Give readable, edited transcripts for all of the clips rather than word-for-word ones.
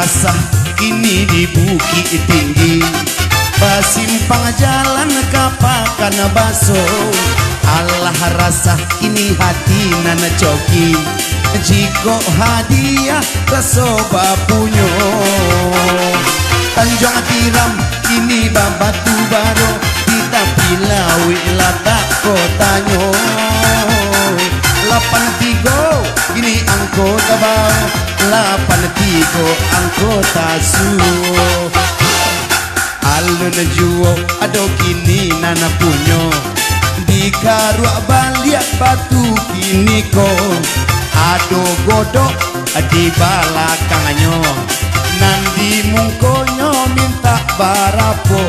basah kini di bukit tinggi, basimpang jalan kapakan baso. Allah rasa kini hati nana coki, jiko hadiah reso bapunyo. Tanjung tiram kini babatu baro, kita pilawi latak kotanyo. 83 kini angkota bau, 83 angkota suo. Alun juo ado kini nana punyo, di karuak baliak batu kini ko. Ado godok di balakangnya, nandi mungkonyo minta barapo.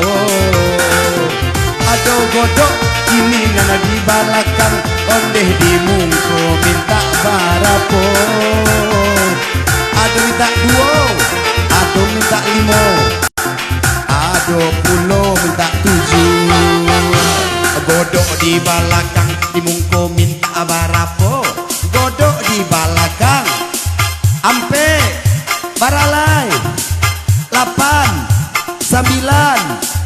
Ado godok kini nana di balakang, ondeh di mungko minta barapo. Ado minta duo, ado minta limo, ado pulo minta 7. Godok di balakang di mungko minta barapo. Godok di balakang ampe baralai 8 9.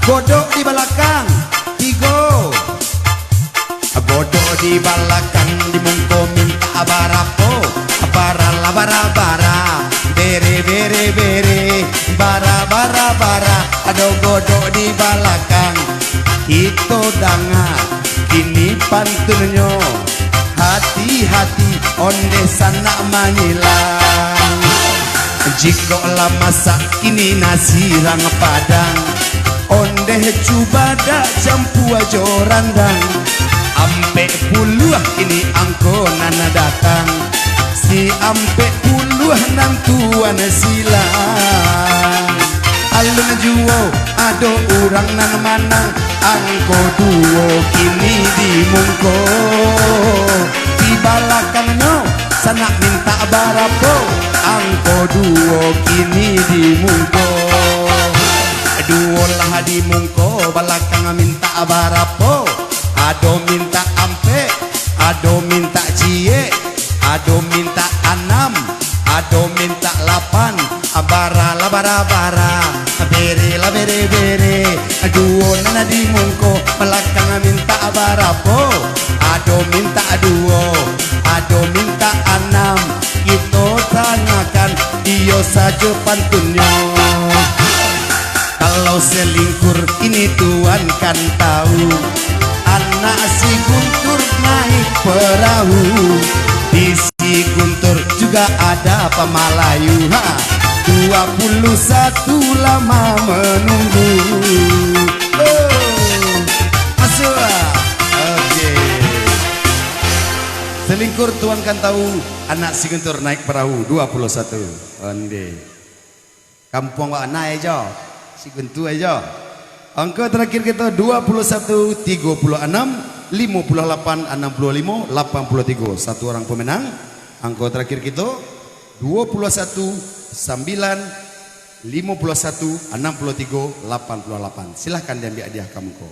Godok di balakang 3. Godok di balakang di mungko minta barapo. Barala bara bara, bere bere bere, bara bara bara. Ada godok di balakang, itu danga kini pantunnya. Hati-hati onde sana manyilang. Jika lah masak kini nasi rang padang, onde coba dak campu ajo randang. Ampe puluh kini angko nana datang, si ampe puluh nantuan silang. Alun juo ado urang nan manang, angko duo kini di mungko. Di balakangnya sana minta barapo, angko duo kini di mungko. Duo lah di mungko, balakang minta barapo. Ado minta ampe, ado minta cie, ado minta 6, ado minta 8. Bara la bara bara, bere la bere bere. Duo nana di mungko, belakang minta barapo. Ado minta 2, ado minta 6. Kita tanyakan iyo saja pantunnya. Kalau selingkur ini tuan kan tahu, anak si Guntur naik perahu. Di si Guntur juga ada pemalayu. 21 lama menunggu. Masuk. Oke. Selingkur tuan kan tahu, anak si Guntur naik perahu. 21. Onde. Kampung wak naik aja. Si Guntur aja. Angka terakhir kita 21, 36, 58, 65, 83. Satu orang pemenang. Angka terakhir kita 21, 9, 51, 63, 88. Silahkan diambil hadiah kamu ko.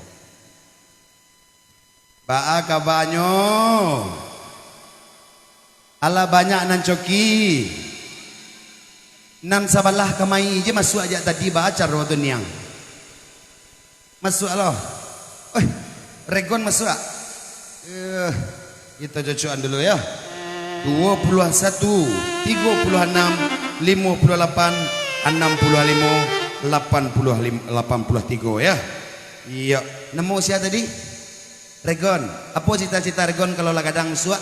Baa kabanyo. Ala banyak nan coki. Nan sabalah kamai je masuk aja tadi baca waktu niang. Masuk aloh. Regon masuk. Kita cocokan dulu ya. 21, 36, 58, 65, 83 ya. Iya. Nemu siapa tadi? Regon. Apa cita-cita Regon kalau lah kadang suak?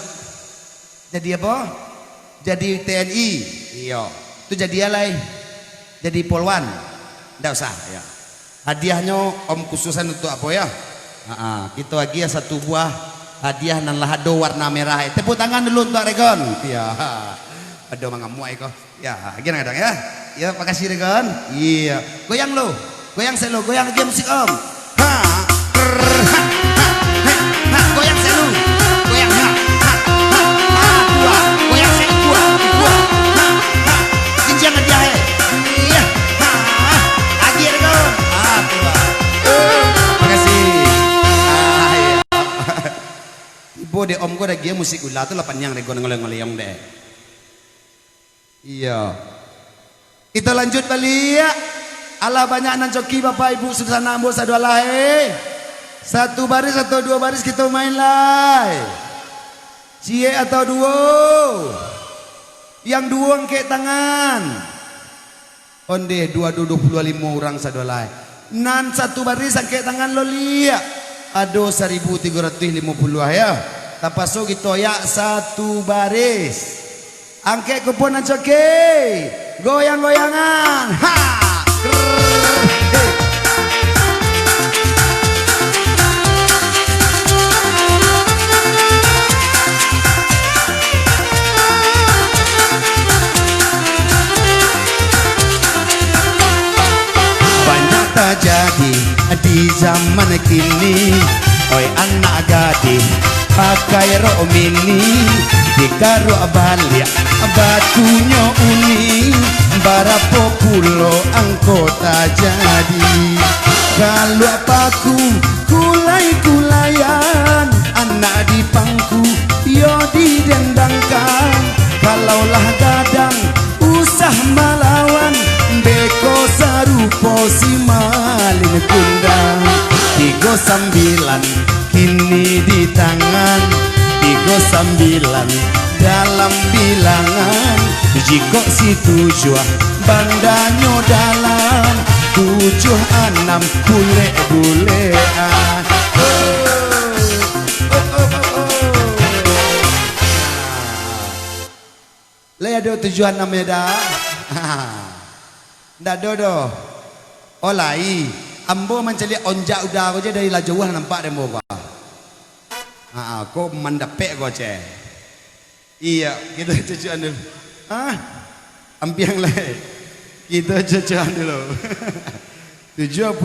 Jadi apa? Jadi TNI. Iya. Itu jadi alai. Jadi polwan. Tidak usah ya. Hadiahnya om khususan untuk apa ya? Kita lagi ya satu buah hadiah nan lahado warna merah. Tepuk tangan dulu untuk Regon. Iya. Aduh mengamuai kok. Ya, gini kadang ya. Ya, makasih Regon. Iya. Goyang lo. Goyang saya lo. Goyang lagi musik om. Goyang saya lo. Goyang ha. Dua. Goyang saya dua. Jinjang hadiah ya. Iya. Lagi Regon. Dua. Makasih. Ibu de om gue ada dia musik gula tuh 8 yang Regon ngolong-ngolong deh. Iya. Kita lanjut balik ya. Alah banyak nan coki bapak ibu sudah nambah satu alai. Satu baris atau dua baris kita main lah. Cie atau duo. Yang dua angkat tangan. Onde 25 orang satu alai. Nan satu baris angkat tangan lo lihat. Ado 1350 ya. Tapaso gitu ya satu baris. Angkat kupon nan coki. Goyang-goyangan. Ha! Banyak terjadi di zaman kini. Oi anak gadis pakai rok mini, dikaro balik batunya uni, barapo pulo angkota jadi. Kalau apaku kulai-kulayan, anak di pangku yo didendangkan. Kalaulah gadang usah melawan, beko sarupo si malin kundang. 39 kini di tangan, 39 dalam bilangan. Jika si 7 bandanyo dalam 76 bule-bulean. Le ada tujuan namanya dah. Ndak dodo. Olai, ambo mencari onjak udah aja dari lajauan nampak demo gua. Kok mandapek gua ce. Iya, kita tujuan dulu. Ampiang le. Kita tujuan dulu. 76,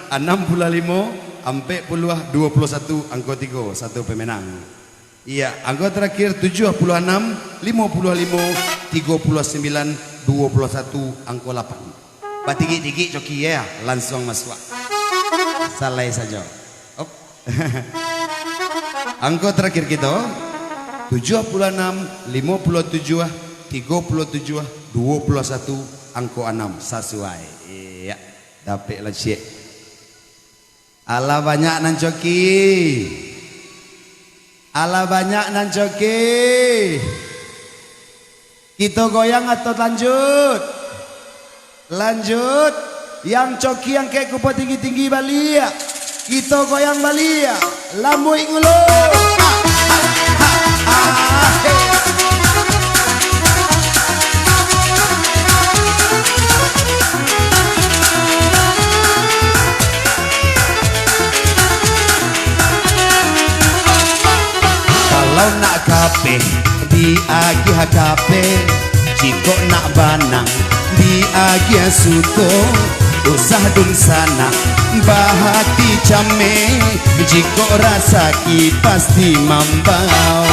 65, sampai puluh 21 angka 3 satu pemenang. Iya, angka terakhir 76, 55, 39, 21 angka 8. Batigi-tigi coki ya, langsung masuk. Salai saja. Oh. Angka terakhir kita 76, 57, 37, 21 angka 6 sesuai. Iya, dapat lah cik. Ala banyak nan coki. Ala banyak nan coki. Kita goyang atau lanjut? Lanjut. Yang coki yang kayak kupo tinggi-tinggi balia. Kita goyang balia. Lambui ngulu. Kalau nak kape di agi kape, jika nak banang di agi suto, usah dun sana bahati came, jika rasa ki pasti mambau.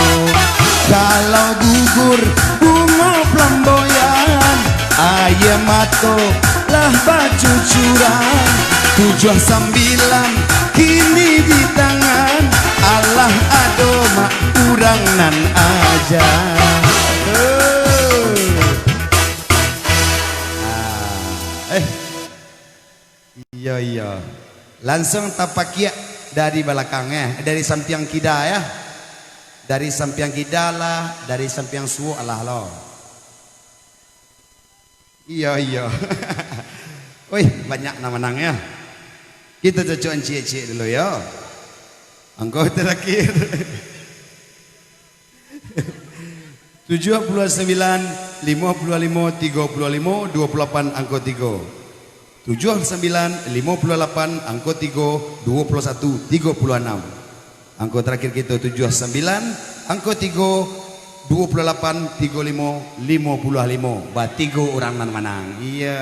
Kalau gugur bunga flamboyan, ayam mato lah baju curang. 79 kini di tangan, Allah adoma kurang nan aja. Iya. Langsung tapakia dari belakangnya, dari sampiang kida ya. Dari sampiang kida lah, dari sampiang suwo Allah lo. Iya. Wih, banyak nama nang ya. Kita cocokan cie-cie dulu ya. Angka terakhir 79, 55, 35, 28 angka 3. 79, 58 angka 3, 21, 36. Angka terakhir kita 79, angka 3, 28, 35, 55. Batigo orang menang. Iya.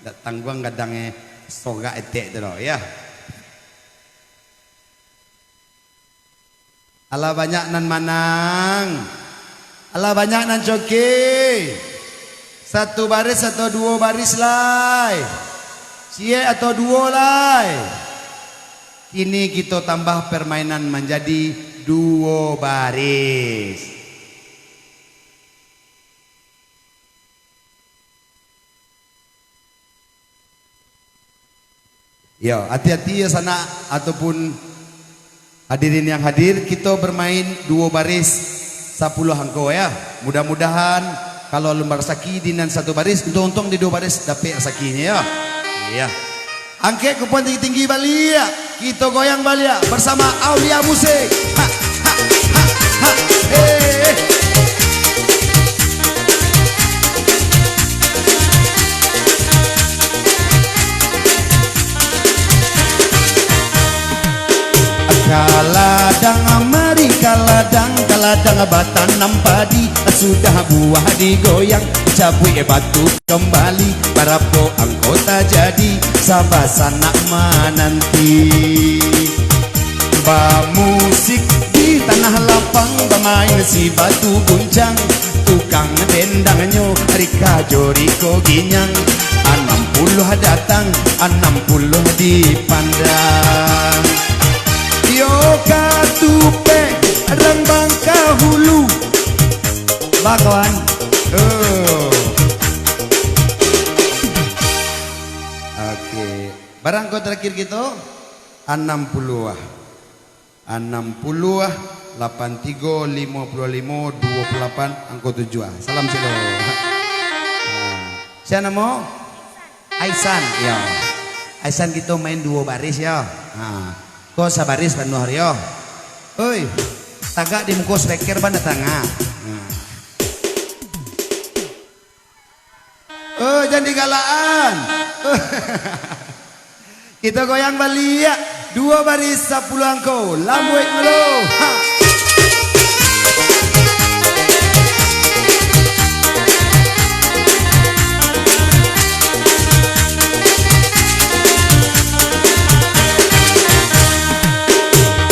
Tak tanggung kadangnya soga etek tu ya. Ala banyak nan manang. Ala banyak nan coki. Satu baris atau dua baris lai. Cie atau dua lai. Ini kita tambah permainan menjadi dua baris. Ya, hati-hati ya sana ataupun hadirin yang hadir, kita bermain 2 baris 10 angko ya. Mudah-mudahan kalau lembar saki dinan 1 baris, untung-untung di 2 baris dapat sakinya ya. Iya. Angke kupon tinggi-tinggi Bali ya. Kita goyang Bali ya bersama Aulia Musik. Ha ha ha ha. Kaladang mari kaladang batanam padi sudah buah digoyang cabui batu kembali para po anggota jadi sabasana menanti ba musik di tanah lapang bermain si batu guncang tukang dendangnya Rika Joriko Ginyang 60 datang 60 dipandang yo katupe rang bangka hulu bakawan oke barang kau terakhir gitu 60 83 55 28 angko 7 salam silo saya nama Aisan ya Aisan kita main 2 baris ya kau sabaris penuh hari yo oi tagak di muka speaker banda tengah oh jangan digalaan kita goyang Bali ya 2 baris 10 angko lambuik dulu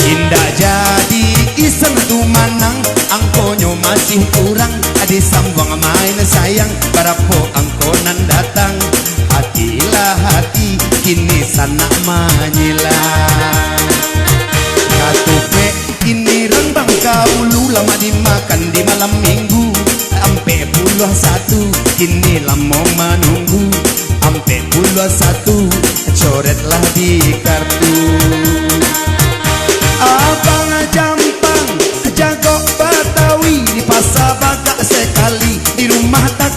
indah jadi iseng tu manang angkonyo masih kurang adi sambung main sayang barapo angkonan datang hatilah hati kini sana menyilang katupe ini rembang kaulu lama dimakan di malam minggu ampe puluh 1 kini lama menunggu ampe puluh 1 coretlah di kartu abang jampang jago Betawi di pasar bagak sekali di rumah tak